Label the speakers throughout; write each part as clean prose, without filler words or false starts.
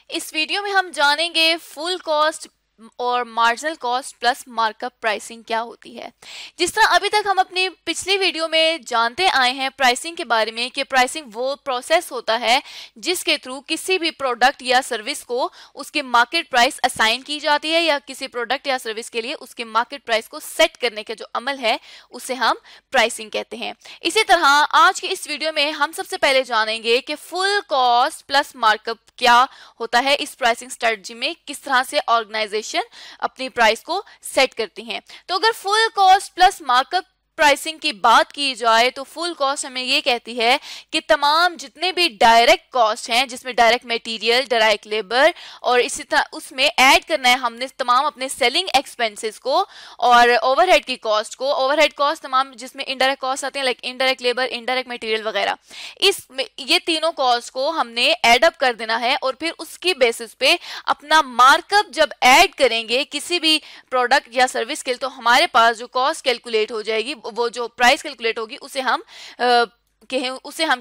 Speaker 1: इस वीडियो में हम जानेंगे फुल कॉस्ट और marginal cost plus markup pricing क्या होती है। जिस तरह अभी तक हम अपनी पिछली वीडियो में जानते आए हैं प्राइसिंग के बारे में कि प्राइसिंग वो प्रोसेस होता है जिसके थ्रू किसी भी प्रोडक्ट या सर्विस को उसके मार्केट प्राइस असाइन की जाती है या किसी प्रोडक्ट या सर्विस के लिए उसके मार्केट प्राइस को सेट करने का जो अमल है उसे हम प्राइसिंग कहते हैं। इसी तरह आज की इस वीडियो में हम सबसे पहले जानेंगे कि फुल कॉस्ट प्लस मार्कअप क्या होता है। इस प्राइसिंग स्ट्रेटजी में किस तरह से ऑर्गेनाइजेशन अपनी प्राइस को सेट करती हैं। तो अगर full cost plus markup pricing की बात की जाए तो फुल कॉस्ट हमें ये कहती है कि तमाम जितने भी डायरेक्ट कॉस्ट हैं जिसमें डायरेक्ट मटेरियल, डायरेक्ट लेबर और इसी तरह उसमें ऐड करना है हमने तमाम अपने सेलिंग एक्सपेंसेस को और ओवरहेड की कॉस्ट को। ओवरहेड कॉस्ट तमाम जिसमें इनडायरेक्ट कॉस्ट आते हैं like indirect labour, indirect material वगैरह, ये तीनों कॉस्ट को हमने एड अप कर देना है और फिर उसकी बेसिस पे अपना मार्कअप जब ऐड करेंगे किसी भी प्रोडक्ट या सर्विस के लिए तो हमारे पास जो कॉस्ट कैलकुलेट हो जाएगी, वो जो प्राइस कैलकुलेट होगी उसे हम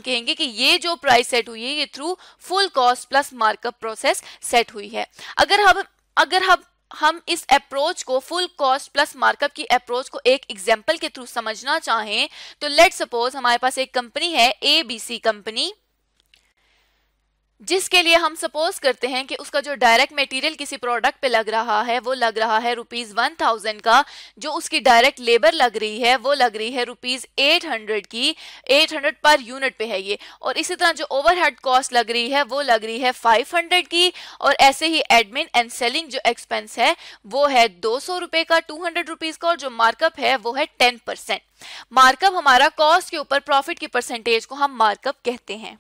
Speaker 1: कहेंगे कि ये जो प्राइस सेट हुई है ये through full cost plus markup process set हुई है। अगर हम इस अप्रोच को फुल कॉस्ट प्लस मार्कअप की अप्रोच को एक एग्जांपल के थ्रू समझना चाहें तो लेट्स सपोज हमारे पास एक कंपनी है ABC कंपनी, जिसके लिए हम सपोज करते हैं कि उसका जो डायरेक्ट मटेरियल किसी प्रोडक्ट पे लग रहा है वो लग रहा है ₹1000 का, जो उसकी डायरेक्ट लेबर लग रही है वो लग रही है ₹800 की, 800 पर यूनिट पे है ये। और इसी तरह जो ओवरहेड कॉस्ट लग रही है वो लग रही है 500 की और ऐसे ही एडमिन एंड सेलिंग जो एक्सपेंस है वो है ₹200 का, 200 रुपीज का और जो मार्कअप है वो है 10%। मार्कअप हमारा कॉस्ट के ऊपर प्रॉफिट की परसेंटेज को हम मार्कअप कहते हैं।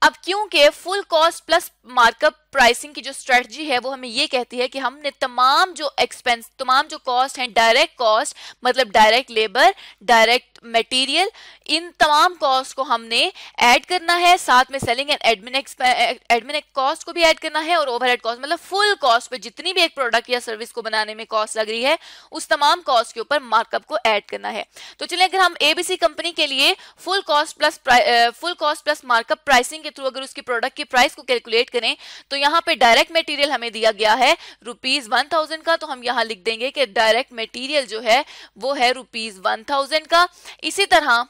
Speaker 1: अब क्योंकि full cost plus markup pricing की जो स्ट्रेटजी है वो हमें ये कहती है कि हमने तमाम जो कॉस्ट हैं, डायरेक्ट कॉस्ट मतलब डायरेक्ट लेबर, डायरेक्ट मटेरियल, इन तमाम कॉस्ट को हमने ऐड करना है, साथ में सेलिंग एंड एडमिन कॉस्ट को भी ऐड करना है और ओवरहेड कॉस्ट मतलब फुल कॉस्ट पे जितनी भी एक प्रोडक्ट या सर्विस को बनाने में कॉस्ट लग रही है उस तमाम कॉस्ट के ऊपर मार्कअप को ऐड करना है। तो चलिए अगर हम ABC कंपनी के लिए full cost plus markup pricing के थ्रू अगर उसकी प्रोडक्ट की प्राइस को कैलकुलेट करें तो यहाँ पे डायरेक्ट मटेरियल हमें दिया गया है ₹1000 का, तो हम यहाँ लिख देंगे कि डायरेक्ट मटेरियल जो है वो है ₹1000 का। इसी तरह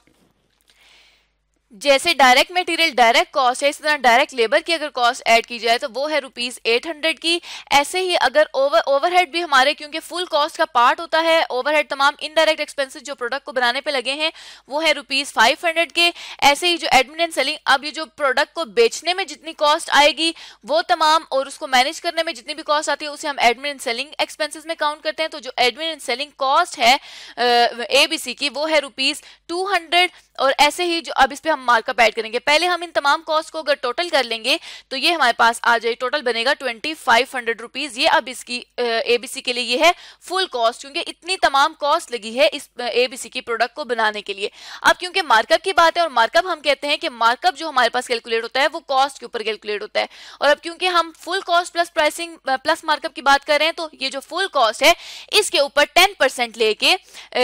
Speaker 1: जैसे डायरेक्ट मटेरियल डायरेक्ट कॉस्ट है इसी तरह डायरेक्ट लेबर की अगर कॉस्ट ऐड की जाए तो वो है ₹800 की। ऐसे ही अगर ओवरहेड भी हमारे क्योंकि फुल कॉस्ट का पार्ट होता है, ओवरहेड तमाम इनडायरेक्ट एक्सपेंसेस जो प्रोडक्ट को बनाने पे लगे हैं वो है ₹500 के। ऐसे ही जो एडमिन एंड सेलिंग, अब ये जो प्रोडक्ट को बेचने में जितनी कॉस्ट आएगी वो तमाम और उसको मैनेज करने में जितनी भी कॉस्ट आती है उसे हम एडमिन एंड सेलिंग एक्सपेंसेस में काउंट करते हैं। तो जो एडमिन एंड सेलिंग कॉस्ट है ABC की वो है ₹200 और ऐसे ही जो अब इस पे हम मार्कअप ऐड करेंगे। पहले हम इन तमाम कॉस्ट को अगर टोटल कर लेंगे तो ये हमारे पास आ जाए, टोटल बनेगा ₹2500। ये अब इसकी ABC के लिए ये है फुल कॉस्ट क्योंकि इतनी तमाम कॉस्ट लगी है इस ABC की प्रोडक्ट को बनाने के लिए। अब क्योंकि मार्कअप की बात है और मार्कअप हम कहते हैं कि मार्कअप जो हमारे पास कैलकुलेट होता है वो कॉस्ट के ऊपर कैलकुलेट होता है और अब क्योंकि हम full cost plus pricing plus markup की बात कर रहे हैं तो ये जो फुल कॉस्ट है इसके ऊपर 10% लेके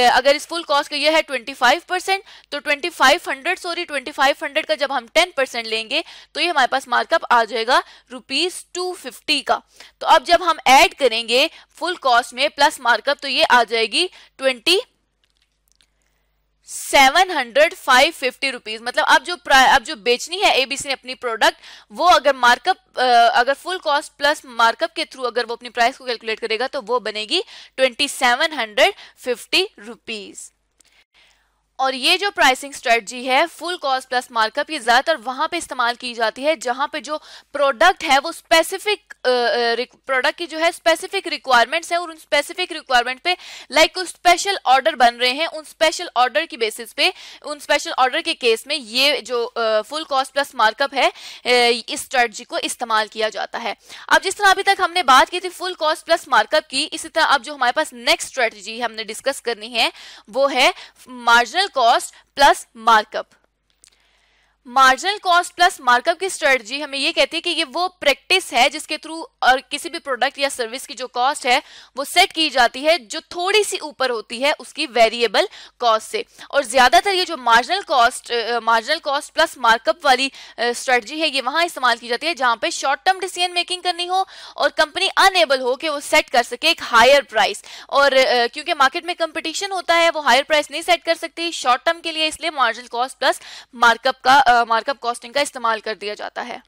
Speaker 1: अगर इस फुल कॉस्ट का ये है 25% तो 2500 का जब हम 10% लेंगे तो ये हमारे पास मार्कअप आ जाएगा ₹250 का। तो अब जब हम ऐड करेंगे फुल कॉस्ट में प्लस मार्कअप तो ये आ जाएगी 550 रुपीज। मतलब अब जो बेचनी है ABC ने अपनी प्रोडक्ट वो अगर फुल कॉस्ट प्लस मार्कअप के थ्रू अगर वो अपनी प्राइस को कैलकुलेट करेगा तो वो बनेगी 2750 रुपीज। और ये जो प्राइसिंग स्ट्रेटजी है फुल कॉस्ट प्लस मार्कअप ये ज्यादातर वहां पे इस्तेमाल की जाती है जहां पे जो प्रोडक्ट है वो स्पेसिफिक प्रोडक्ट की जो है स्पेसिफिक रिक्वायरमेंट्स है और उन स्पेसिफिक रिक्वायरमेंट पे लाइक कुछ स्पेशल ऑर्डर बन रहे हैं, उन स्पेशल ऑर्डर की बेसिस पे उन स्पेशल ऑर्डर के केस में ये जो फुल कॉस्ट प्लस मार्कअप है इस स्ट्रेटजी को इस्तेमाल किया जाता है। अब जिस तरह अभी तक हमने बात की थी फुल कॉस्ट प्लस मार्कअप की, इसी तरह अब जो हमारे पास नेक्स्ट स्ट्रेटजी हमने डिस्कस करनी है वो है marginal cost plus markup. Marginal cost plus markup की स्ट्रेटजी हमें ये कहती है कि ये वो प्रैक्टिस है जिसके थ्रू और किसी भी प्रोडक्ट या सर्विस की जो कॉस्ट है वो सेट की जाती है जो थोड़ी सी ऊपर होती है उसकी वेरिएबल कॉस्ट से। और ज्यादातर ये जो मार्जिनल कॉस्ट प्लस मार्कअप वाली स्ट्रेटजी है ये वहां इस्तेमाल की जाती है जहां पे शॉर्ट टर्म डिसीजन मेकिंग करनी हो और कंपनी अनएबल हो कि वो सेट कर सके एक हायर प्राइस। और क्योंकि मार्केट में कंपटीशन होता है वो हायर प्राइस नहीं सेट कर सकती शॉर्ट टर्म के लिए, इसलिए marginal cost plus markup costing का इस्तेमाल कर दिया जाता है।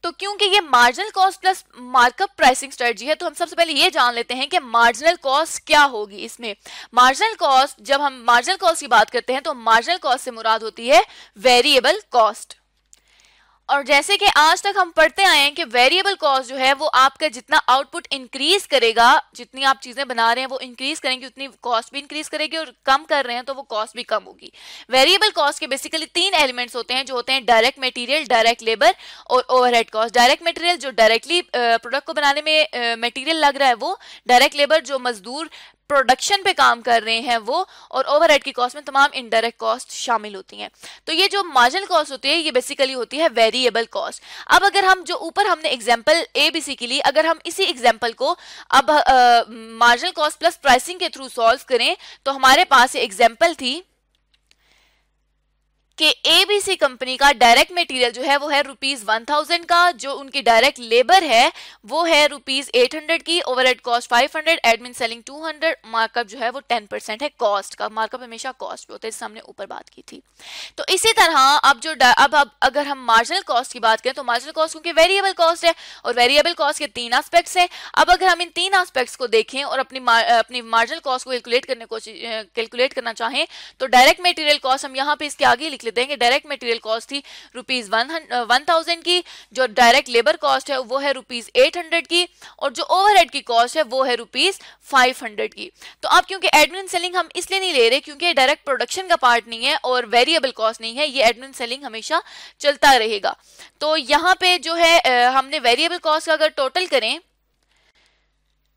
Speaker 1: तो क्योंकि ये marginal cost plus markup pricing strategy है तो हम सबसे पहले ये जान लेते हैं कि मार्जिनल कॉस्ट क्या होगी। इसमें मार्जिनल कॉस्ट, जब हम मार्जिनल कॉस्ट की बात करते हैं तो मार्जिनल कॉस्ट से मुराद होती है वेरिएबल कॉस्ट। और जैसे कि आज तक हम पढ़ते आए हैं कि वेरिएबल कॉस्ट जो है वो आपका जितना आउटपुट इंक्रीज करेगा, जितनी आप चीजें बना रहे हैं वो इंक्रीज करेंगे उतनी कॉस्ट भी इंक्रीज करेगी, और कम कर रहे हैं तो वो कॉस्ट भी कम होगी। वेरिएबल कॉस्ट के बेसिकली 3 एलिमेंट्स होते हैं जो होते हैं डायरेक्ट मटेरियल, डायरेक्ट लेबर और ओवरहेड कॉस्ट। डायरेक्ट मटेरियल जो डायरेक्टली प्रोडक्ट को बनाने में मटेरियल लग रहा है वो, डायरेक्ट लेबर जो मजदूर प्रोडक्शन पे काम कर रहे हैं वो, और ओवरहेड की कॉस्ट में तमाम इनडायरेक्ट कॉस्ट शामिल होती हैं। तो ये जो मार्जिनल कॉस्ट होती है ये बेसिकली होती है वेरिएबल कॉस्ट। अब अगर हम जो ऊपर हमने एग्जांपल ABC के लिए अगर हम इसी एग्जांपल को अब मार्जिनल कॉस्ट प्लस प्राइसिंग के थ्रू सॉल्व करें तो हमारे पास एग्जांपल थी कि ABC कंपनी का डायरेक्ट मटेरियल जो है वो है ₹1000 का, जो उनकी डायरेक्ट लेबर है वो है ₹800 की, overhead cost 500, admin selling 200, markup जो है वो 10% है कॉस्ट का। मार्कअप हमेशा कॉस्ट पे होता है, जिससे हमने ऊपर बात की थी। तो इसी तरह अब अगर हम मार्जिनल कॉस्ट की बात करें तो मार्जिनल कॉस्ट क्योंकि वेरिएबल कॉस्ट है और वेरिएबल कॉस्ट के 3 एस्पेक्ट्स हैं। अब अगर हम इन 3 एस्पेक्ट्स को देखें और अपनी मार्जिनल कॉस्ट को कैलकुलेट करना चाहें तो डायरेक्ट मटेरियल कॉस्ट हम यहाँ पे इसके आगे लिख लेते हैं कि डायरेक्ट मटेरियल कॉस्ट थी ₹1000 की, जो डायरेक्ट लेबर कॉस्ट है वो है ₹800 की, और जो ओवरहेड की कॉस्ट है वो है ₹500 की। तो अब क्योंकि एडमिन सेलिंग हम इसलिए नहीं ले रहे क्योंकि डायरेक्ट प्रोडक्शन का पार्ट नहीं है और वेरिएबल कॉस्ट नहीं है, ये एडमिन सेलिंग हमेशा चलता रहेगा। तो यहाँ पे जो है हमने वेरिएबल कॉस्ट का अगर टोटल करें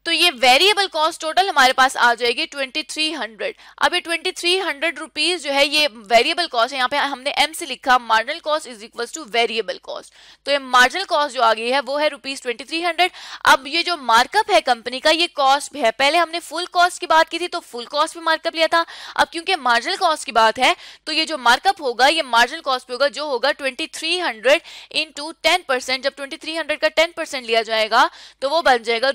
Speaker 1: तो ये वेरिएबल कॉस्ट टोटल हमारे पास आ जाएगी 2300। अब ये 2300 रुपीज जो है ये वेरिएबल कॉस्ट है, यहाँ पे हमने M से लिखा marginal cost is equal two variable cost. तो ये मार्जिनल कॉस्ट जो आ गई है वो है ₹2300। अब ये जो मार्कअप है कंपनी का ये कॉस्ट भी है, पहले हमने फुल कॉस्ट की बात की थी तो फुल कॉस्ट पे मार्कअप लिया था। अब क्योंकि मार्जिनल कॉस्ट की बात है तो ये जो मार्कअप होगा ये मार्जिनल कॉस्ट पे होगा, जो होगा 2300 इंटू 10%। जब 2300 का 10% लिया जाएगा तो वो बन जाएगा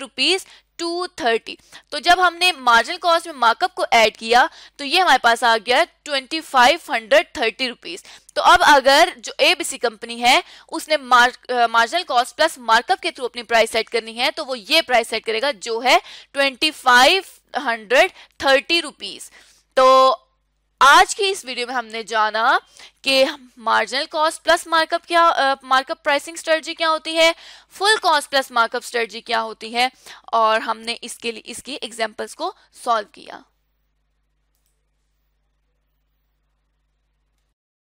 Speaker 1: ₹230। तो जब हमने मार्जिनल कॉस्ट में मार्कअप को ऐड किया तो ये हमारे पास आ गया 2530 रुपीज। तो अब अगर जो ABC कंपनी है उसने मार्जिनल कॉस्ट प्लस मार्कअप के थ्रू अपनी प्राइस सेट करनी है तो वो ये प्राइस सेट करेगा जो है 2530 रुपीज। तो आज की इस वीडियो में हमने जाना कि marginal cost plus markup pricing strategy क्या होती है, full cost plus markup strategy क्या होती है, और हमने इसके लिए इसकी एग्जांपल्स को सॉल्व किया।